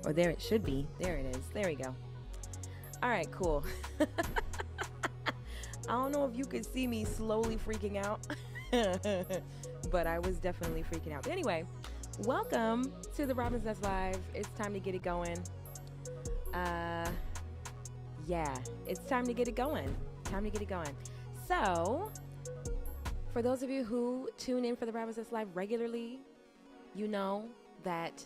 Or there it should be. There it is. There we go. All right, cool. I don't know if you could see me slowly freaking out, but I was definitely freaking out. But anyway, welcome to the Robin's Nest Live. It's time to get it going. Yeah, it's time to get it going. Time to get it going. So, for those of you who tune in for the Robin's Nest Live regularly, you know that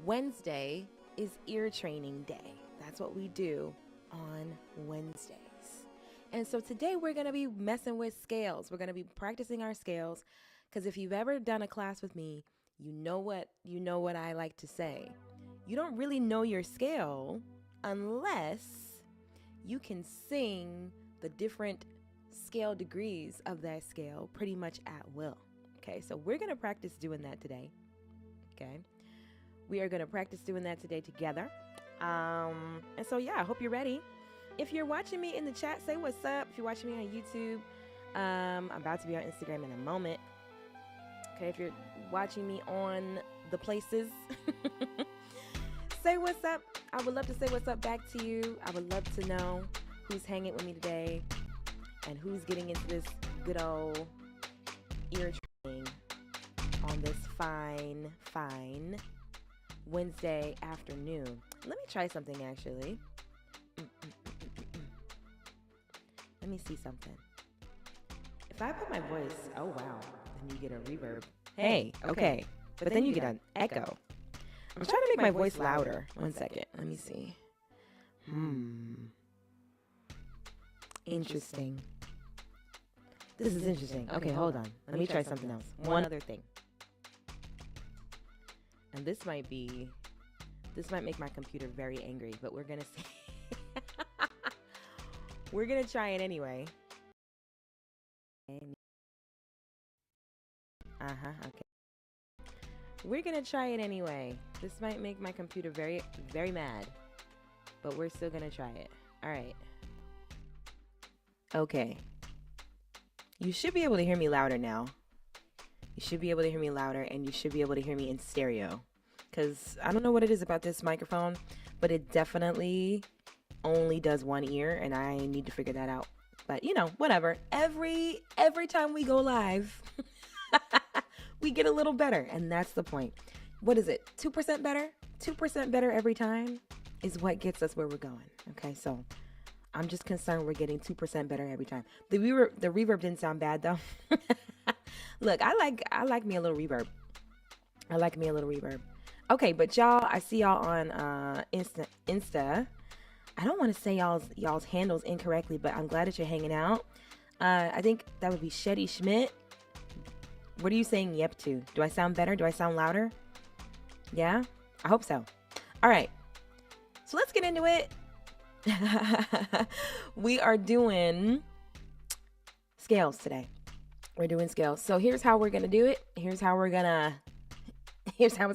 Wednesday is ear training day. That's what we do on Wednesdays. And so today we're going to be messing with scales. We're going to be practicing our scales, because if you've ever done a class with me, you know what I like to say. You don't really know your scale unless you can sing the different scale degrees of that scale pretty much at will. Okay, so we're going to practice doing that today. Okay, we are going to practice doing that today together. And so, yeah, I hope you're ready. If you're watching me in the chat, say what's up. If you're watching me on YouTube, I'm about to be on Instagram in a moment. Okay, if you're watching me on the places, say what's up. I would love to say what's up back to you. I would love to know who's hanging with me today and who's getting into this good old ear training on this fine Wednesday afternoon. Let me try something, actually. Let me see something. If I put my voice, oh wow, then you get a reverb. Hey, okay. But then you get an echo. I'm trying to make my voice louder. 1 second. Let me see. Interesting. This is interesting. Okay, hold on. Let me try something else. One other thing. And this might make my computer very angry, but we're going to see. We're going to try it anyway. Okay. We're going to try it anyway. This might make my computer very, very mad, but we're still going to try it. All right. Okay. You should be able to hear me louder now. You should be able to hear me louder, and you should be able to hear me in stereo. Because I don't know what it is about this microphone, but it definitely only does one ear, and I need to figure that out. But, you know, whatever. Every time we go live, we get a little better, and that's the point. What is it? 2% better? 2% better every time is what gets us where we're going. Okay, so I'm just concerned we're getting 2% better every time. The reverb didn't sound bad, though. Look, I like me a little reverb. I like me a little reverb. Okay, but y'all, I see y'all on Insta. I don't want to say y'all's handles incorrectly, but I'm glad that you're hanging out. I think that would be Shetty Schmidt. What are you saying yep to? Do I sound better? Do I sound louder? Yeah? I hope so. All right. So let's get into it. We are doing scales today. We're doing scales. So here's how we're going to do it. Here's how it's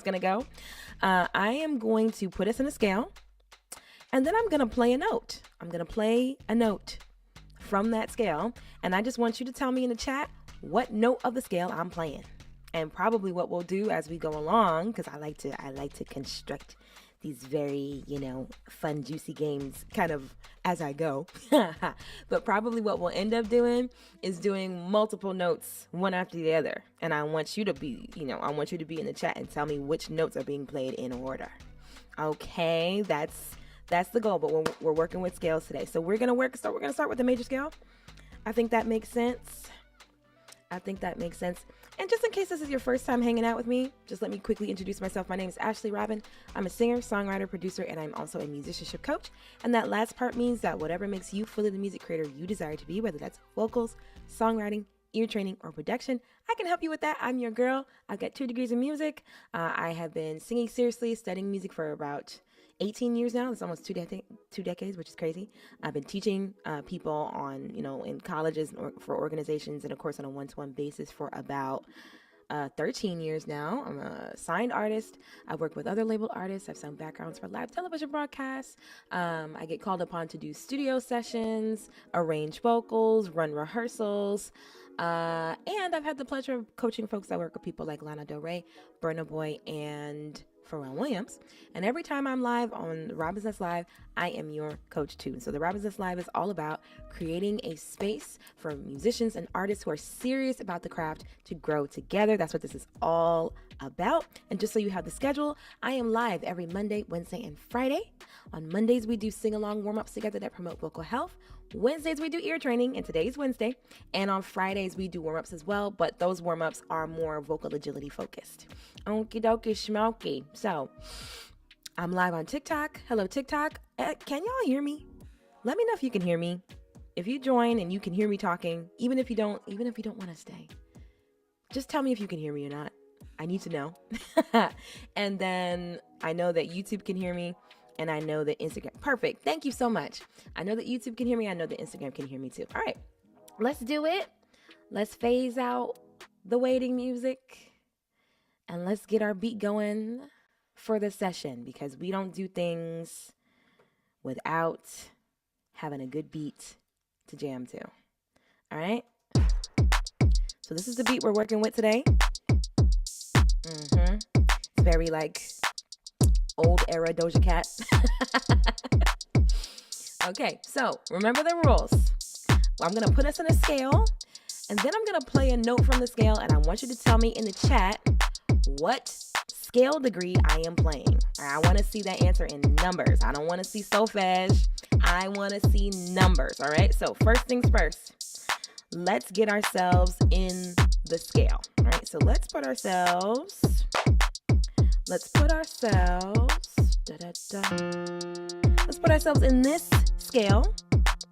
going to go. I am going to put us in a scale, and then I'm going to play a note. I'm going to play a note from that scale, and I just want you to tell me in the chat what note of the scale I'm playing. And probably what we'll do as we go along, because I like to construct these very, fun, juicy games kind of as I go. But probably what we'll end up doing is doing multiple notes one after the other. And I want you to be, in the chat and tell me which notes are being played in order. Okay, that's the goal, but we're working with scales today. So we're gonna start with the major scale. I think that makes sense. And just in case this is your first time hanging out with me, just let me quickly introduce myself. My name is Ashley Robin. I'm a singer, songwriter, producer, and I'm also a musicianship coach. And that last part means that whatever makes you fully the music creator you desire to be, whether that's vocals, songwriting, ear training, or production, I can help you with that. I'm your girl. I've got 2 degrees in music. I have been singing seriously, studying music for about 18 years now. It's almost 2 decades, which is crazy. I've been teaching people on, in colleges or for organizations, and of course on a one-to-one basis for about 13 years now. I'm a signed artist. I've worked with other labeled artists. I've sung backgrounds for live television broadcasts. I get called upon to do studio sessions, arrange vocals, run rehearsals. And I've had the pleasure of coaching folks that work with people like Lana Del Rey, Burna Boy, and Pharrell Williams. And every time I'm live on Robin's Nest Live, I am your coach too. So the Robin's Nest Live is all about creating a space for musicians and artists who are serious about the craft to grow together. That's what this is all about. And just so you have the schedule, I am live every Monday, Wednesday, and Friday. On Mondays, we do sing-along warm-ups together that promote vocal health. Wednesdays, we do ear training, and today's Wednesday. And on Fridays, we do warm-ups as well, but those warm-ups are more vocal agility focused. Okie dokie schmoky. So, I'm live on TikTok. Hello, TikTok. Can y'all hear me? Let me know if you can hear me. If you join and you can hear me talking, even if you don't want to stay, just tell me if you can hear me or not. I need to know. And then I know that YouTube can hear me. And I know that Instagram, perfect. Thank you so much. I know that YouTube can hear me. I know that Instagram can hear me too. All right, let's do it. Let's phase out the waiting music and let's get our beat going for the session, because we don't do things without having a good beat to jam to. All right. So this is the beat we're working with today. It's very like old era Doja Cat. Okay, so remember the rules. I'm going to put us on a scale, and then I'm going to play a note from the scale, and I want you to tell me in the chat what scale degree I am playing. I want to see that answer in numbers. I don't want to see solfege. I want to see numbers, all right? So first things first, let's get ourselves in the scale, all right? So let's put ourselves in this scale.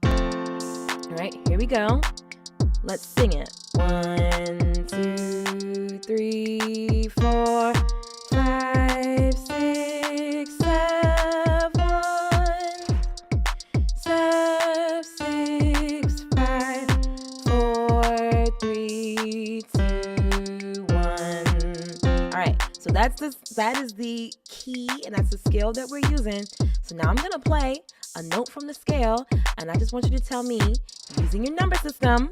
All right, here we go. Let's sing it. 1, 2, 3, 4, 5, 6, 7, 6, 5, 4, 3, 2, 1. All right, so that is the key, and that's the scale that we're using. So now I'm gonna play a note from the scale, and I just want you to tell me, using your number system,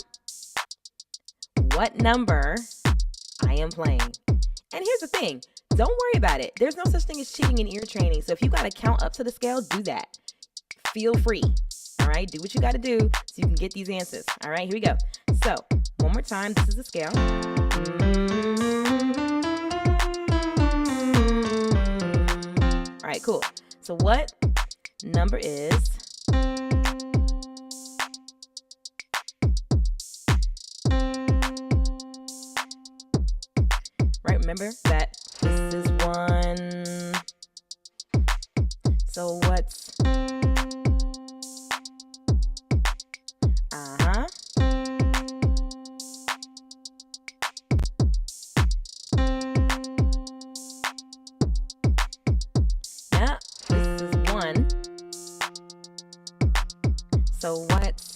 what number I am playing. And here's the thing, don't worry about it. There's no such thing as cheating in ear training. So if you gotta count up to the scale, do that. Feel free. All right, do what you gotta do so you can get these answers. All right, here we go. So one more time, this is the scale. All right, cool. So what number is right? Remember that this is 1. So what's yeah, this is 1. So what's,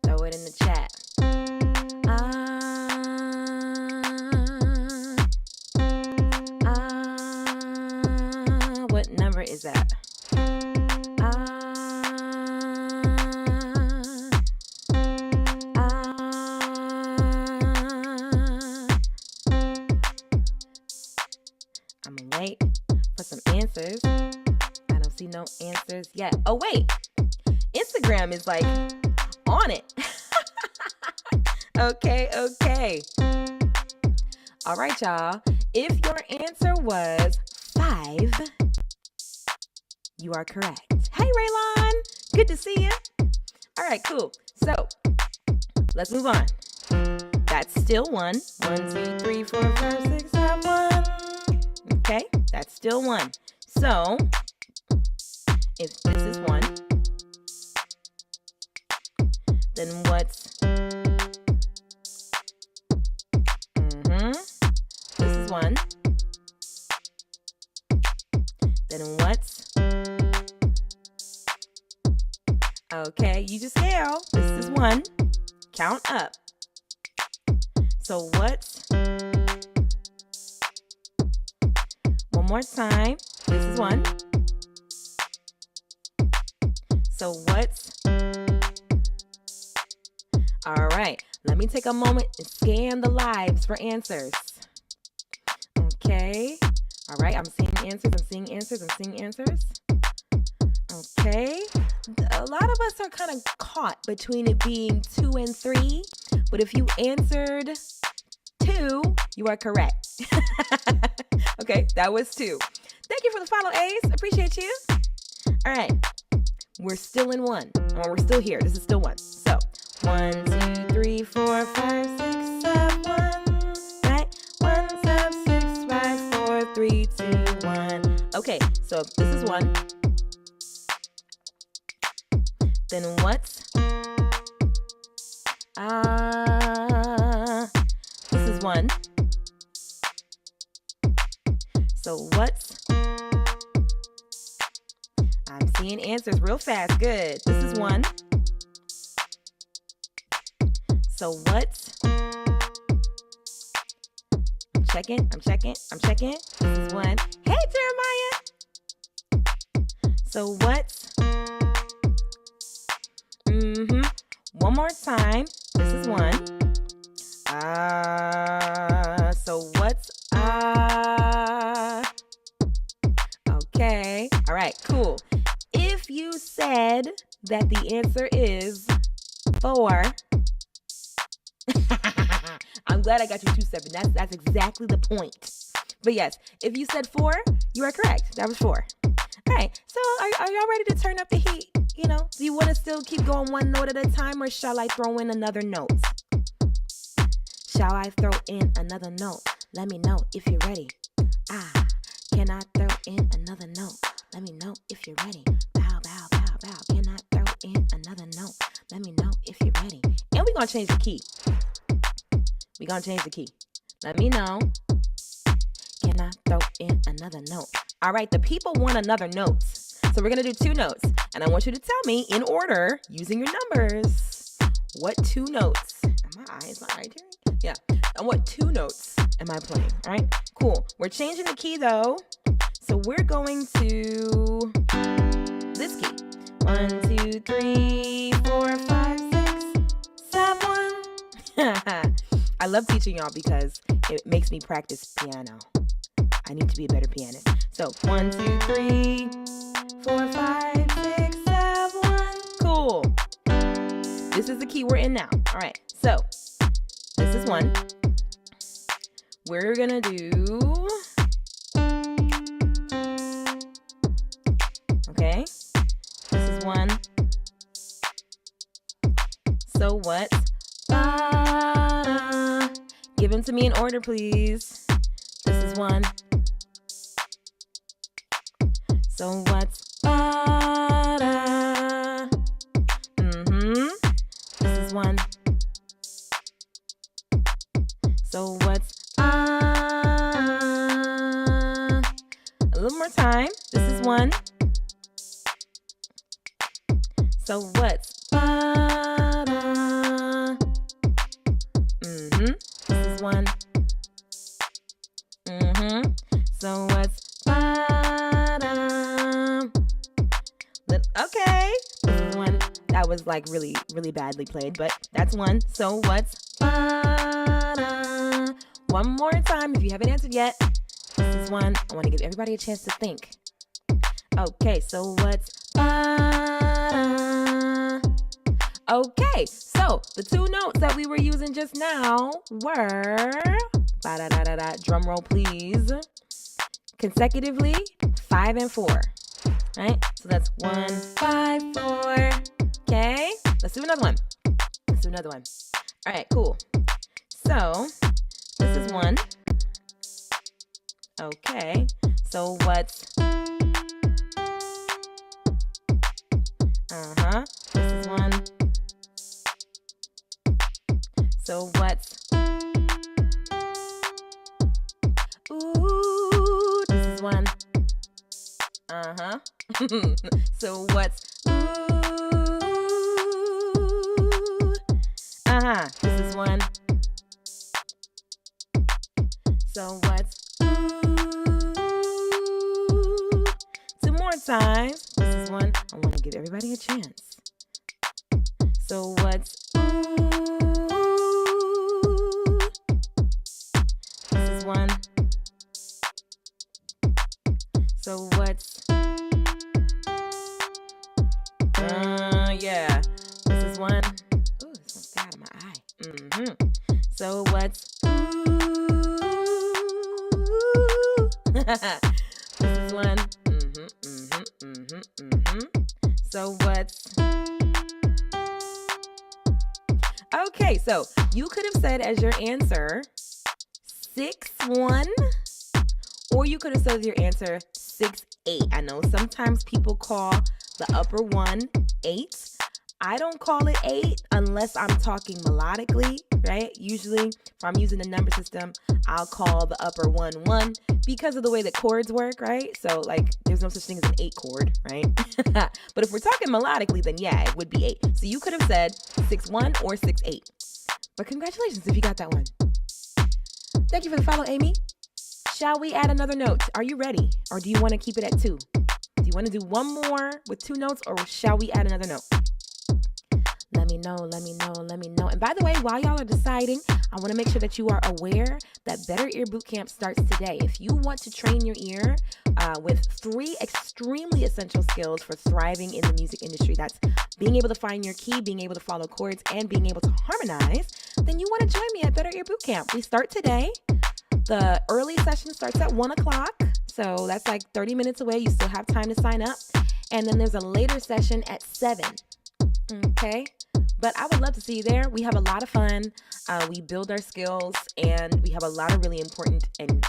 throw it in the chat. What number is that? I'm gonna wait for some answers. I don't see no answers yet. Oh wait, Instagram is like on it. Okay. All right, y'all. If your answer was 5, you are correct. Hey, Raylon, good to see you. All right, cool. So let's move on. That's still 1. 1, 2, 3, 4, 5, 6, 7, 1. Okay, that's still 1. So if this is 1, then what's this is 1. Then what's okay, you just scale. This is 1. Count up. So what's one more time? This is 1. So what's all right, let me take a moment and scan the lives for answers. All right, I'm seeing answers. I'm seeing answers. I'm seeing answers. Okay. A lot of us are kind of caught between it being 2 and 3, but if you answered 2, you are correct. Okay, that was 2. Thank you for the follow, Ace. Appreciate you. All right, we're still in 1. Well, we're still here. This is still 1. So 1, 2, 3, 4, 5, 6, 7, 1. Right? 1, 7, 6, 5, 4, 3, 2, 1. Okay, so if this is 1, then what's this is 1. So what's I'm seeing answers real fast. Good. This is 1. So what's I'm checking. This is 1. Hey, Jeremiah. So what's one more time. This is 1. So what's okay. All right, cool. If you said that the answer is 4, I'm glad I got you 2-7. That's exactly the point. But yes, if you said 4, you are correct. That was 4. All right, so are y'all ready to turn up the heat? You know, do you want to still keep going one note at a time, or shall I throw in another note? Shall I throw in another note? Let me know if you're ready. Can I throw in another note? Let me know if you're ready. Bow, bow, bow, bow. Can I throw in another note? Let me know if you're ready. And we're going to change the key. Let me know. Can I throw in another note? All right, the people want another note. So we're going to do 2 notes. And I want you to tell me in order, using your numbers, what 2 notes. My eyes not right here? Yeah. And what 2 notes am I playing? All right, cool. We're changing the key though. So we're going to this key. 1, 2, 3, 4, 5, 6, 7. I love teaching y'all because it makes me practice piano. I need to be a better pianist. So 1, 2, 3, 4, 5, 6, 7. Cool. This is the key we're in now. All right. So this is 1. We're gonna do. Okay. This is 1. So what's give them to me in order, please. This is 1. So what's This is 1. So what's a little more time. This is 1. So what's This is 1. So what's okay. This is 1. That was like really, really badly played, but that's 1. So what's one more time if you haven't answered yet. This is 1. I want to give everybody a chance to think. Okay, so what's okay, so the 2 notes that we were using just now were drum roll please, consecutively 5 and 4. Right? So that's 1, 5, 4. Okay, let's do another one. All right, cool. So this is 1. Okay, so what's this is 1. So what's this is 1. So what's this is 1. So what's 2 more times. This is 1. I want to give everybody a chance. So what's this is 1. So what's ooh? This is one. So what's okay? So you could have said as your answer 6-1, or you could have said your answer 6-8. I know sometimes people call the upper one 8. I don't call it 8 unless I'm talking melodically, right? Usually, if I'm using the number system, I'll call the upper one 1 because of the way the chords work, right? So, like, there's no such thing as an 8 chord, right? But if we're talking melodically, then yeah, it would be 8. So you could have said 6-1 or 6-8. But congratulations if you got that one. Thank you for the follow, Amy. Shall we add another note? Are you ready? Or do you want to keep it at 2? Do you want to do one more with 2 notes, or shall we add another note? Let me know. And by the way, while y'all are deciding, I want to make sure that you are aware that Better Ear Bootcamp starts today. If you want to train your ear with 3 extremely essential skills for thriving in the music industry, that's being able to find your key, being able to follow chords, and being able to harmonize, then you want to join me at Better Ear Bootcamp. We start today. The early session starts at 1 o'clock, so that's like 30 minutes away. You still have time to sign up. And then there's a later session at 7. Okay, but I would love to see you there. We have a lot of fun. We build our skills, and we have a lot of really important and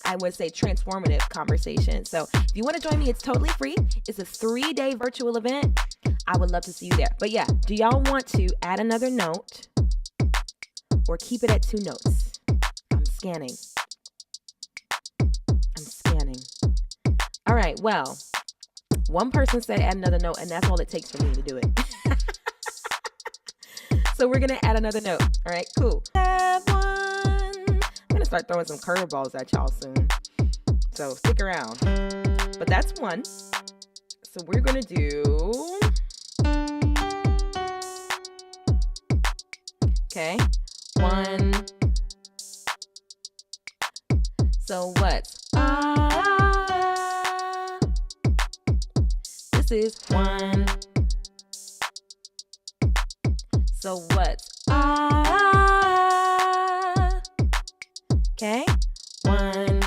I would say transformative conversations. So if you want to join me, it's totally free. It's a 3-day virtual event. I would love to see you there. But yeah, do y'all want to add another note or keep it at 2 notes? I'm scanning. All right, well, one person said add another note, and that's all it takes for me to do it. So we're going to add another note. All right, cool. Have one. I'm going to start throwing some curveballs at y'all soon. So stick around. But that's 1. So we're going to do... Okay. 1. So what's This is 1. So what's Okay. 1.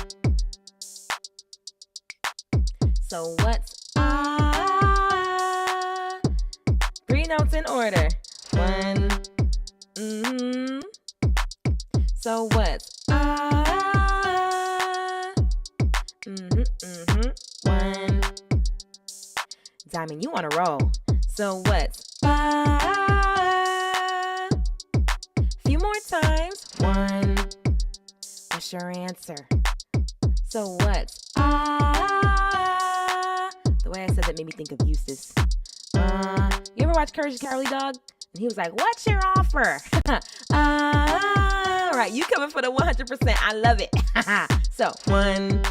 So what's 3 notes in order. 1. So what's 1. Diamond, you on a roll. So what's few more times. 1. What's your answer? So what's the way I said that made me think of Eustace. You ever watch Courage the Cowardly Dog? And he was like, "What's your offer?" All right, you coming for the 100%. I love it. So 1.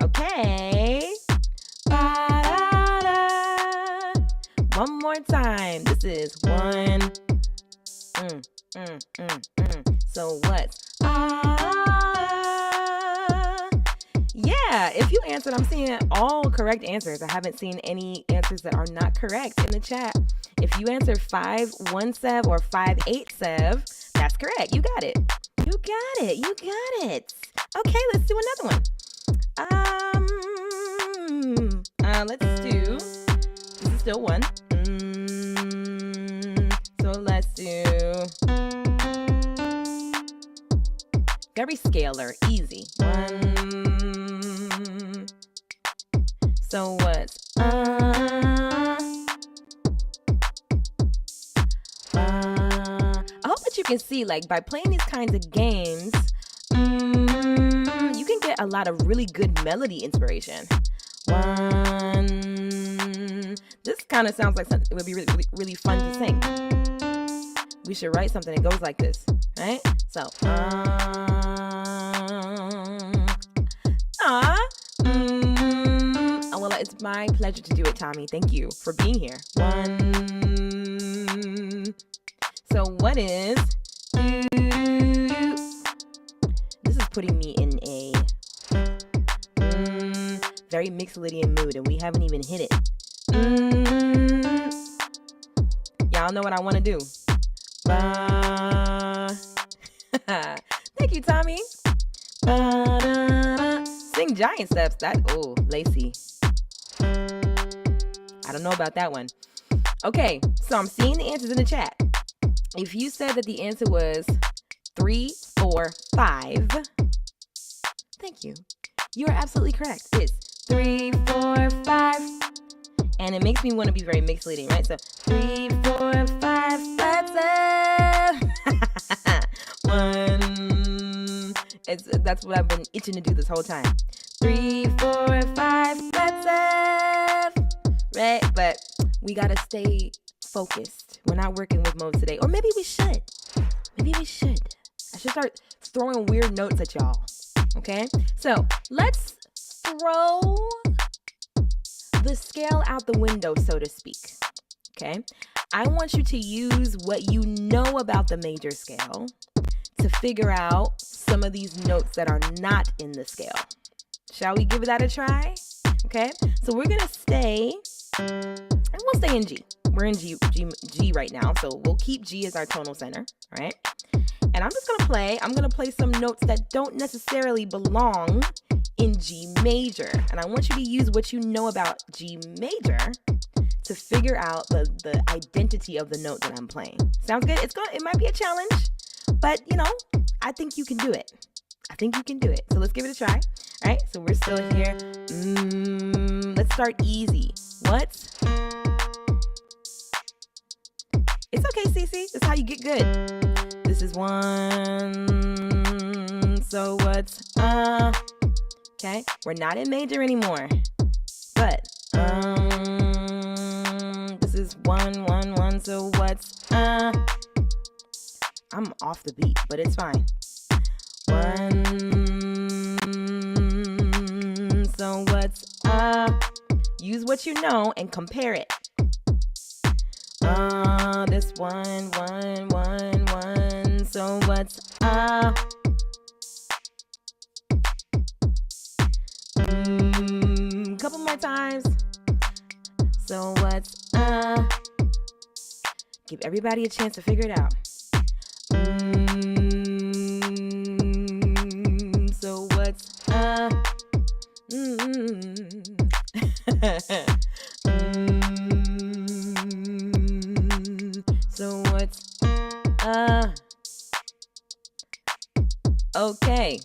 Okay. One more time. This is 1. So what's Yeah, if you answered, I'm seeing all correct answers. I haven't seen any answers that are not correct in the chat. If you answered 5-1-7 or 5-8-7, that's correct. You got it. You got it. Okay, let's do another one. Let's do. This is still 1. So let's do. Very scalar, easy. 1. So what's I hope that you can see, like, by playing these kinds of games, you can get a lot of really good melody inspiration. 1. This kind of sounds like something it would be really, really, really fun to sing. We should write something that goes like this, right? So, well, it's my pleasure to do it, Tommy. Thank you for being here. 1. So what is... This is putting me in a very Mixolydian mood, and we haven't even hit it. Y'all know what I want to do. Ba. Thank you, Tommy. Ba, da, da. Sing giant steps. Lacey. I don't know about that one. Okay, so I'm seeing the answers in the chat. If you said that the answer was 3, 4, 5, thank you. You are absolutely correct. It's 3, 4, 5. And it makes me want to be very misleading, right? So 3, 4, 5, that's it. 1. That's what I've been itching to do this whole time. 3, 4, 5, that's it. Right? But we gotta stay focused. We're not working with modes today. Or maybe we should. Maybe we should. I should start throwing weird notes at y'all. Okay? So let's throw the scale out the window, so to speak. Okay? I want you to use what you know about the major scale to figure out some of these notes that are not in the scale. Shall we give that a try? Okay? So we're gonna stay, and we'll stay in G. We're in G right now, so we'll keep G as our tonal center, all right? And I'm just gonna play some notes that don't necessarily belong in G major. And I want you to use what you know about G major to figure out the identity of the note that I'm playing. Sounds good? It might be a challenge, but you know, I think you can do it. I think you can do it. So let's give it a try. All right, so we're still here. Let's start easy. What? It's okay, Cece. That's how you get good. This is 1. So what's okay? We're not in major anymore. But this is 1, 1, 1. So what's I'm off the beat, but it's fine. 1. So what's use what you know and compare it. This 1, 1, 1, 1. So what's couple more times. So what's give everybody a chance to figure it out. So what's so what's okay.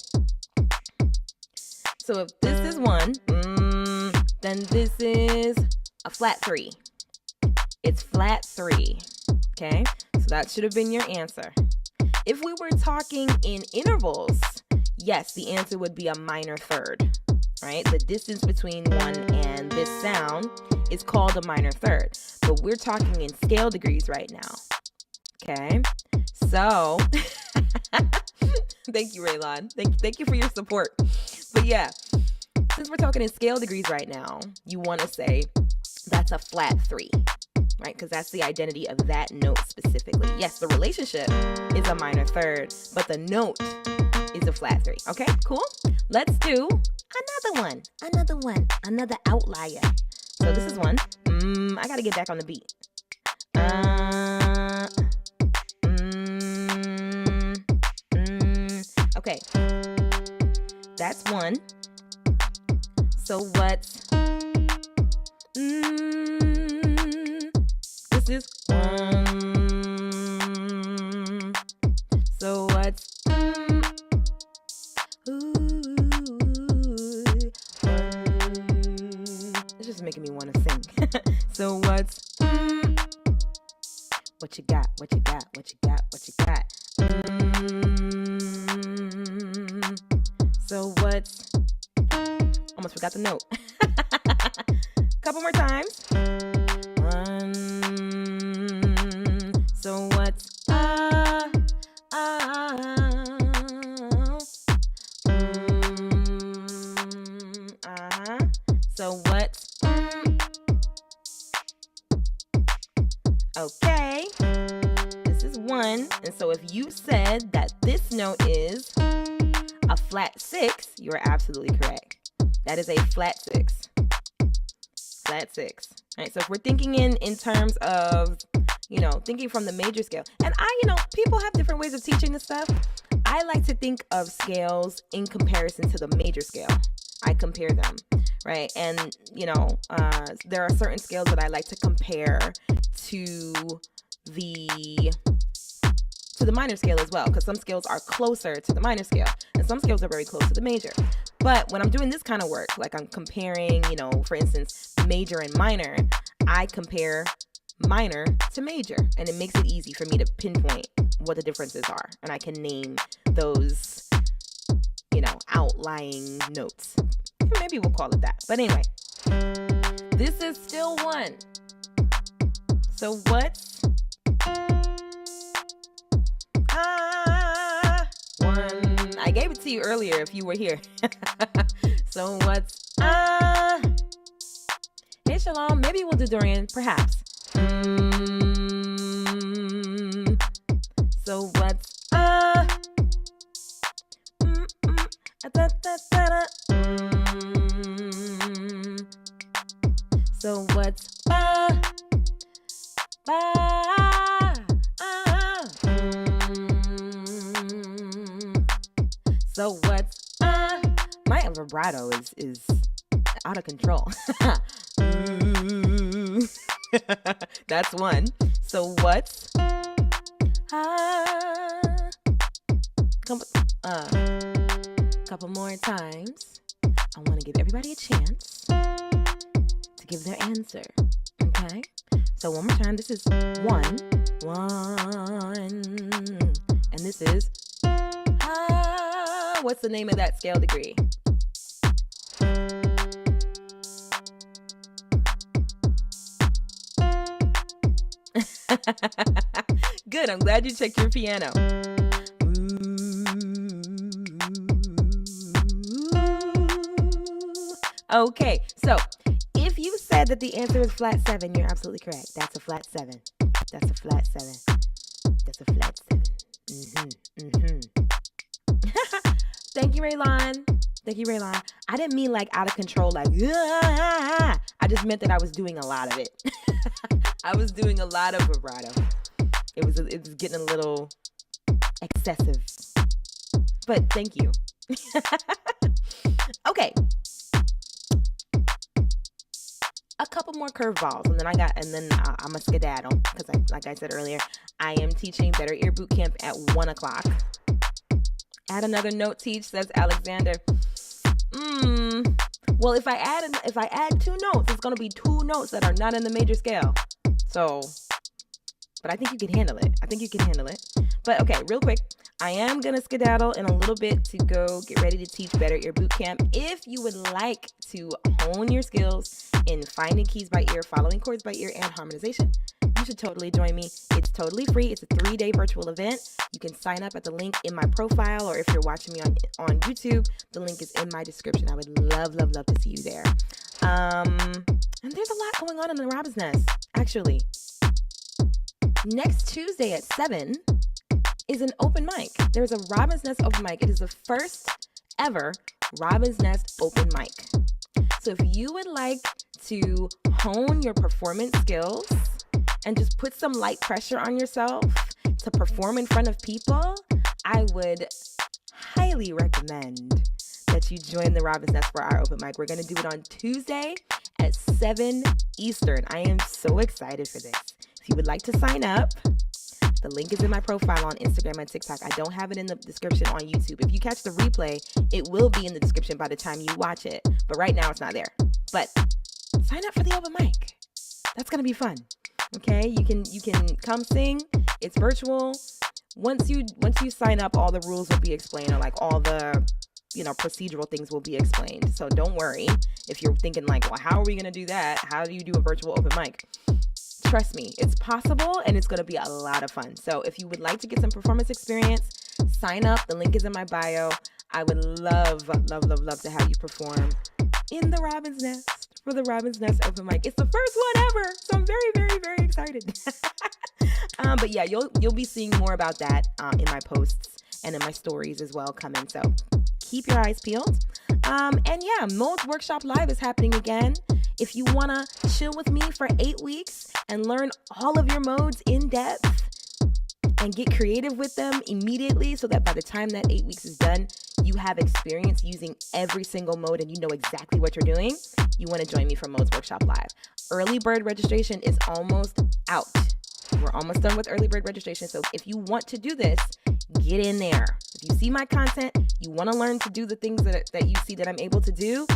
So if this is 1, then this is a flat 3. It's flat 3. Okay? So that should have been your answer. If we were talking in intervals, yes, the answer would be a minor third. Right? The distance between 1 and this sound is called a minor third. But we're talking in scale degrees right now. Okay? So, thank you, Raylon. Thank you for your support. But yeah, since we're talking in scale degrees right now, you want to say that's a flat 3, right? Because that's the identity of that note specifically. Yes, the relationship is a minor third, but the note is a flat 3. Okay, cool. Let's do another outlier. So this is 1. I got to get back on the beat. Okay, that's 1. So what's this is 1. So what's it's just making me want to sing. So what's what you got? What you got? What you got? What you got? So what's almost forgot the note. Couple more times. 1. So what's So what's okay. This is 1. And so if you said that this note is a flat 6, you are absolutely correct. That is a flat 6. Flat 6. All right, so if we're thinking in terms of, thinking from the major scale. And people have different ways of teaching this stuff. I like to think of scales in comparison to the major scale. I compare them, right? And, there are certain scales that I like to compare to the minor scale as well, because some scales are closer to the minor scale and some scales are very close to the major. But when I'm doing this kind of work, like I'm comparing, for instance, major and minor, I compare minor to major, and it makes it easy for me to pinpoint what the differences are, and I can name those, outlying notes. Maybe we'll call it that. But anyway, this is still 1. So what's 1? I gave it to you earlier if you were here. So what's Hey Shalom, maybe we'll do Dorian, perhaps. So what's So what's So what's my vibrato is out of control. That's 1. So what's couple more times. I want to give everybody a chance to give their answer. Okay? So one more time. This is 1. And this is what's the name of that scale degree? Good. I'm glad you checked your piano. Okay, so if you said that the answer is flat 7, you're absolutely correct. That's a flat 7. That's a flat 7. That's a flat 7. Thank you, Raylon. Thank you, Raylon. I didn't mean like out of control, like, I just meant that I was doing a lot of it. I was doing a lot of vibrato. It was getting a little excessive. But thank you. Okay. A couple more curveballs, and then I'm a skedaddle, because like I said earlier, I am teaching Better Ear Bootcamp at 1 o'clock. Add another note, teach, says Alexander. Well, if I add 2 notes, it's gonna be 2 notes that are not in the major scale. So, but I think you can handle it. But okay, real quick, I am going to skedaddle in a little bit to go get ready to teach Better Ear Bootcamp. If you would like to hone your skills in finding keys by ear, following chords by ear, and harmonization, you should totally join me. It's totally free. It's a 3-day virtual event. You can sign up at the link in my profile, or if you're watching me on YouTube, the link is in my description. I would love to see you there. And there's a lot going on in the Robin's Nest, actually. Next Tuesday at 7 is an open mic. There's a Robin's Nest open mic. It is the first ever Robin's Nest open mic. So if you would like to hone your performance skills and just put some light pressure on yourself to perform in front of people, I would highly recommend that you join the Robin's Nest for our open mic. We're going to do it on Tuesday at 7 Eastern. I am so excited for this. If you would like to sign up, the link is in my profile on Instagram and TikTok. I don't have it in the description on YouTube. If you catch the replay, it will be in the description by the time you watch it. But right now, it's not there. But sign up for the open mic. That's going to be fun. Okay? You can come sing. It's virtual. Once you sign up, all the rules will be explained, or like all the procedural things will be explained. So don't worry if you're thinking like, well, how are we going to do that? How do you do a virtual open mic? Trust me, it's possible, and it's going to be a lot of fun. So if you would like to get some performance experience, sign up. The link is in my bio. I would love to have you perform in the Robin's Nest for the Robin's Nest open mic. It's the first one ever, so I'm very, very, very excited. But yeah, you'll be seeing more about that in my posts and in my stories as well coming. So keep your eyes peeled. And yeah, Mold's Workshop Live is happening again. If you want to chill with me for 8 weeks and learn all of your modes in depth and get creative with them immediately so that by the time that 8 weeks is done, you have experience using every single mode and you know exactly what you're doing, you want to join me for Modes Workshop Live. Early bird registration is almost out. We're almost done with early bird registration. So if you want to do this, get in there. If you see my content, you want to learn to do the things that you see that I'm able to do,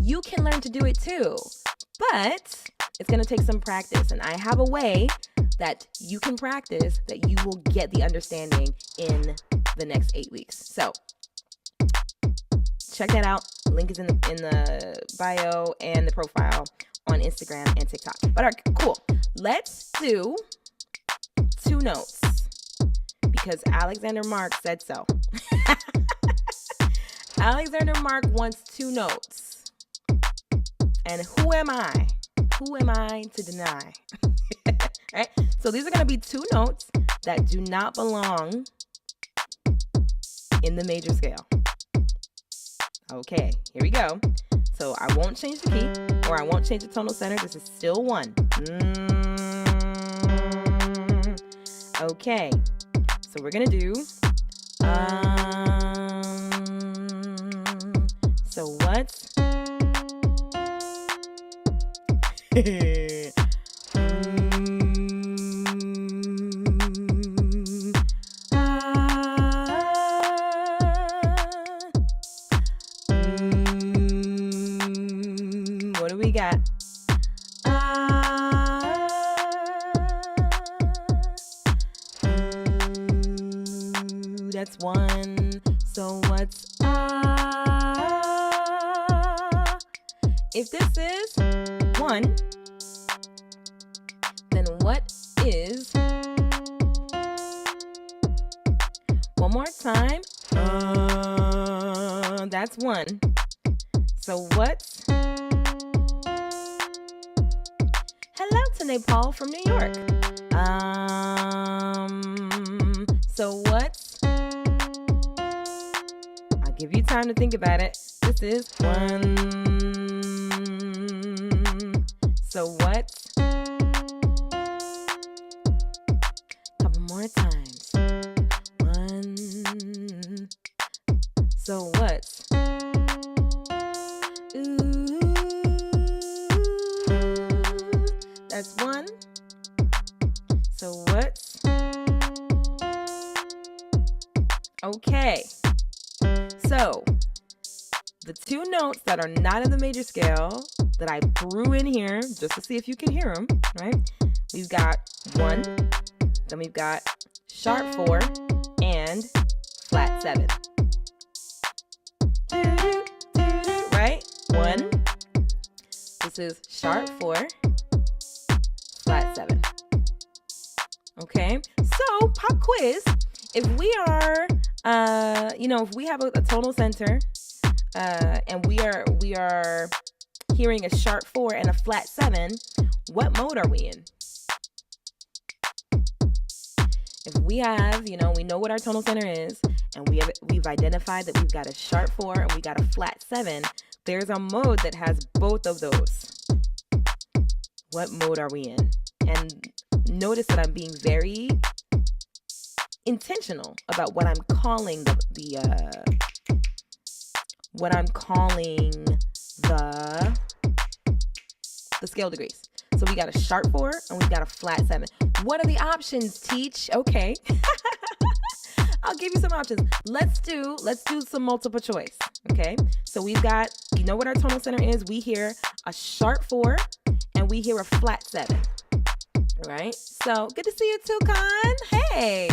you can learn to do it too. But it's going to take some practice. And I have a way that you can practice that you will get the understanding in the next 8 weeks. So check that out. Link is in the bio and the profile on Instagram and TikTok. But all right, cool. Let's do 2 notes because Alexander Mark said so. Alexander Mark wants 2 notes. And who am I? Who am I to deny? Right? So these are going to be 2 notes that do not belong in the major scale. Okay, here we go. So I won't change the key or I won't change the tonal center. This is still 1. Okay, so we're going to do, so what's, what do we got? That's 1. So what's if this is 1, then what is, one more time, that's 1. So what's, hello to Nepal from New York. So what's, I'll give you time to think about it. This is 1. So what's, couple more times. 1. So what's, ooh, that's 1. So what's, okay. So the 2 notes that are not in the major scale that I threw in here just to see if you can hear them, right? We've got 1, then we've got sharp 4 and flat 7. Right? 1. This is sharp 4, flat 7. Okay? So, pop quiz. If we are, if we have a tonal center, and we are hearing a sharp 4 and a flat 7, what mode are we in? If we have, we know what our tonal center is, and we've identified that we've got a sharp 4 and we got a flat 7, there's a mode that has both of those. What mode are we in? And notice that I'm being very intentional about what I'm calling the scale degrees. So we got a sharp 4 and we got a flat 7. What are the options, Teach? Okay. I'll give you some options. Let's do some multiple choice. Okay. So we've got, what our tonal center is. We hear a sharp 4 and we hear a flat 7. All right. So good to see you too, Con. Hey.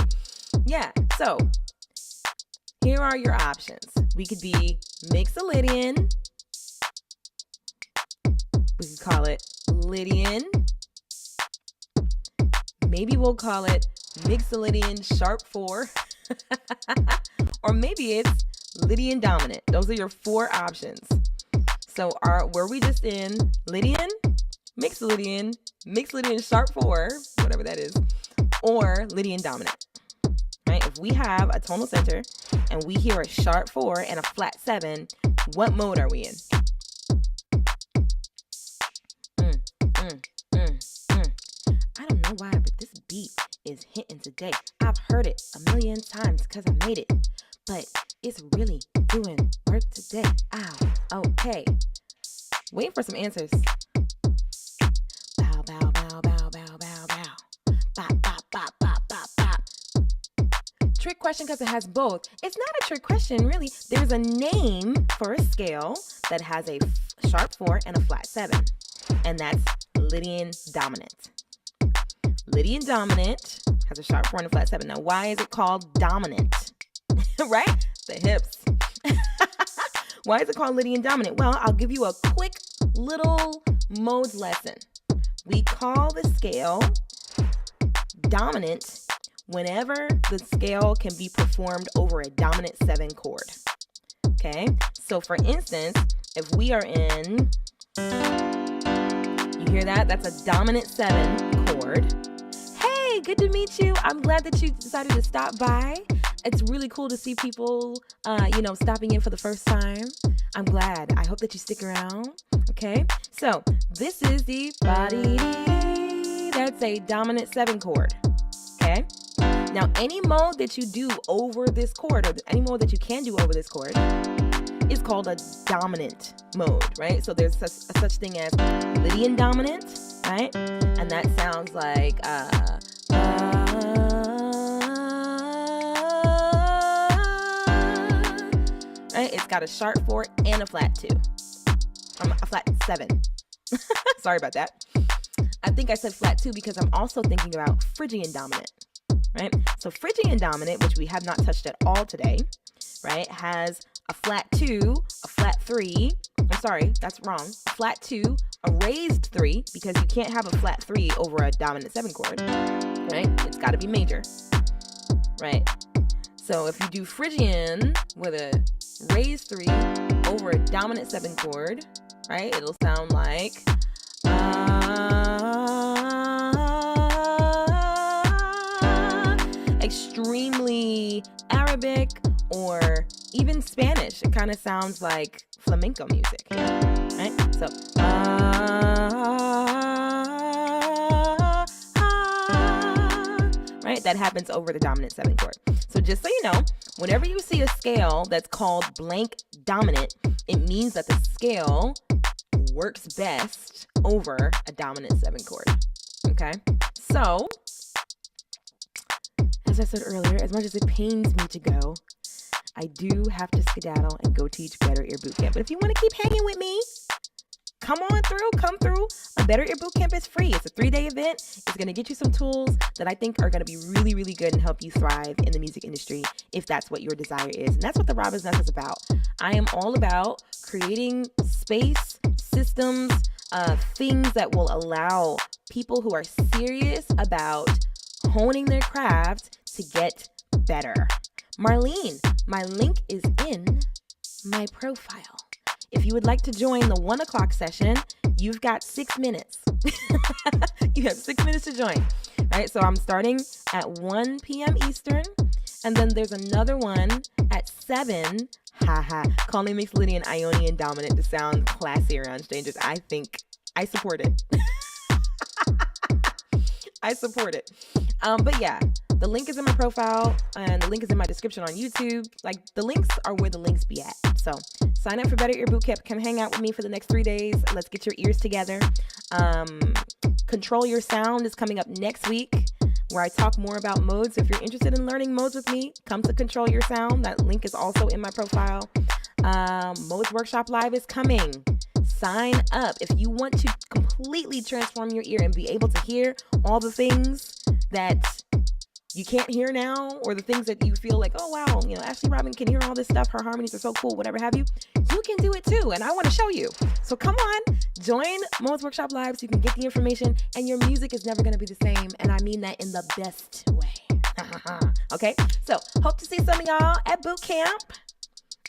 Yeah. So here are your options. We could be Mixolydian. We could call it Lydian. Maybe we'll call it Mixolydian sharp 4. Or maybe it's Lydian dominant. Those are your 4 options. So were we just in Lydian, Mixolydian sharp 4, whatever that is, or Lydian dominant? Right? If we have a tonal center and we hear a sharp 4 and a flat 7, what mode are we in? today. I've heard it a million times because I made it, but it's really doing work today. Ow, okay. Waiting for some answers. Bow, bow, bow, bow, bow, bow, bow. Bop, bop, bop, bop, bop, bop. Trick question because it has both. It's not a trick question, really. There's a name for a scale that has a sharp 4 and a flat 7, and that's Lydian dominant. Lydian dominant has a sharp 4 and a flat 7. Now, why is it called dominant? Right? The hips. Why is it called Lydian dominant? Well, I'll give you a quick little modes lesson. We call the scale dominant whenever the scale can be performed over a dominant 7 chord. Okay? So, for instance, if we are in, you hear that? That's a dominant 7 chord. Hey, good to meet you. I'm glad that you decided to stop by. It's really cool to see people, stopping in for the first time. I'm glad. I hope that you stick around. Okay. So this is the body. That's a dominant 7 chord. Okay. Now, any mode that you do over this chord, or any mode that you can do over this chord, is called a dominant mode, right? So there's such thing as Lydian dominant, right? And that sounds like right? It's got a sharp 4 and a flat 2. A flat 7. Sorry about that. I think I said flat 2 because I'm also thinking about Phrygian dominant, right? So Phrygian dominant, which we have not touched at all today, right, has a flat 2, a flat 3. I'm sorry, that's wrong. A flat 2, a raised 3, because you can't have a flat 3 over a dominant 7 chord, right? It's got to be major, right? So if you do Phrygian with a raised 3 over a dominant 7 chord, right, it'll sound like extremely Arabic or even Spanish. It kind of sounds like flamenco music, right? So right, that happens over the dominant 7 chord. So just so you know, whenever you see a scale that's called blank dominant, it means that the scale works best over a dominant 7 chord. Okay? So, as I said earlier, as much as it pains me to go, I do have to skedaddle and go teach Better Ear Bootcamp. But if you want to keep hanging with me, come through. A Better Ear Bootcamp is free. It's a 3-day event. It's going to get you some tools that I think are going to be really, really good and help you thrive in the music industry if that's what your desire is. And that's what the Robin's Nest is about. I am all about creating space, systems, things that will allow people who are serious about honing their craft to get better. Marlene, my link is in my profile. If you would like to join the 1 o'clock session, you've got 6 minutes. You have 6 minutes to join. All right, so I'm starting at 1 p.m. Eastern, and then there's another one at 7. Calling mixed Lydian Ionian dominant to sound classy around strangers. I think I support it. I support it. But yeah, the link is in my profile, and the link is in my description on YouTube. Like, the links are where the links be at. So sign up for Better Ear Bootcamp. Come hang out with me for the next 3 days. Let's get your ears together. Control Your Sound is coming up next week, where I talk more about modes. If you're interested in learning modes with me, come to Control Your Sound. That link is also in my profile. Modes Workshop Live is coming. Sign up if you want to completely transform your ear and be able to hear all the things that you can't hear now, or the things that you feel like, oh wow, Ashley Robin can hear all this stuff, her harmonies are so cool, whatever have you. You can do it too, and I want to show you. So come on, join Modes Workshop Live so you can get the information, and your music is never going to be the same, and I mean that in the best way. Okay, so hope to see some of y'all at boot camp,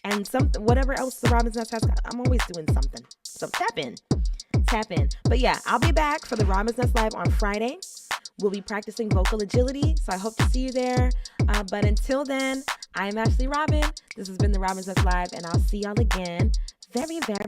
and whatever else the Robin's Nest has. I'm always doing something, so tap in. But yeah, I'll be back for the Robin's Nest Live on Friday. We'll be practicing vocal agility, so I hope to see you there. But until then, I'm Ashley Robin. This has been the Robin's Nest Live, and I'll see y'all again very, very